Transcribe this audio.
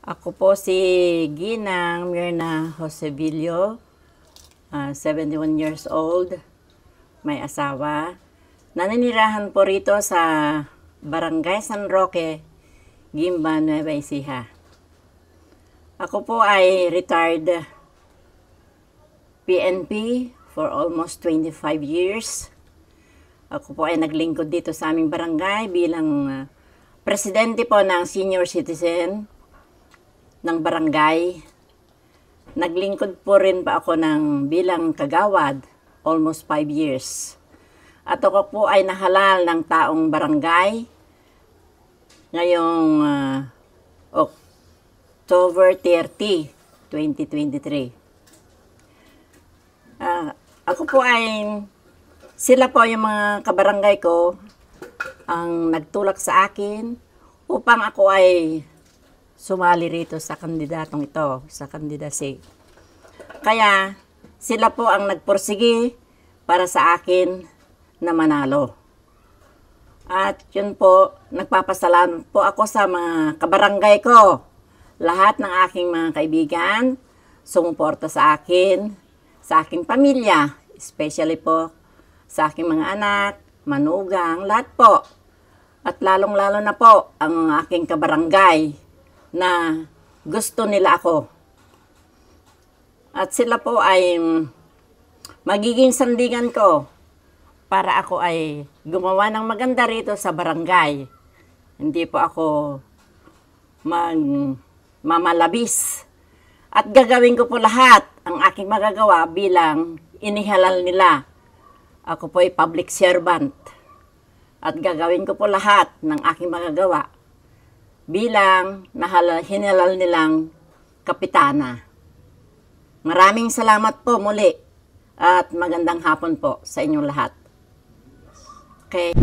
Ako po si Ginang Mirna Josevillo, 71 years old, may asawa. Naninirahan po rito sa Barangay San Roque, Guimba, Nueva Ecija. Ako po ay retired PNP for almost 25 years. Ako po ay naglingkod dito sa aming barangay bilang presidente po ng senior citizen ng barangay. Naglingkod po rin pa ako bilang kagawad, almost 5 years. At ako po ay nahalal ng taong barangay ngayong October 30, 2023. Ako po sila po yung mga kabarangay ko ang nagtulak sa akin upang ako ay sumali rito sa kandidatong ito, sa kandidasi. Kaya sila po ang nagpursige para sa akin na manalo. At yun po, nagpapasalamat po ako sa mga kabarangay ko. Lahat ng aking mga kaibigan sumuporta sa akin, sa aking pamilya, especially po sa aking mga anak, manugang, lahat po. At lalong-lalo na po ang aking kabarangay na gusto nila ako. At sila po ay magiging sandigan ko para ako ay gumawa ng maganda rito sa barangay. Hindi po ako mamalabis. At gagawin ko po lahat ang aking magagawa bilang inihalal nila. Ako po ay public servant. At gagawin ko po lahat ng aking magagawa bilang hinalal nilang kapitana. Maraming salamat po muli at magandang hapon po sa inyong lahat. Okay.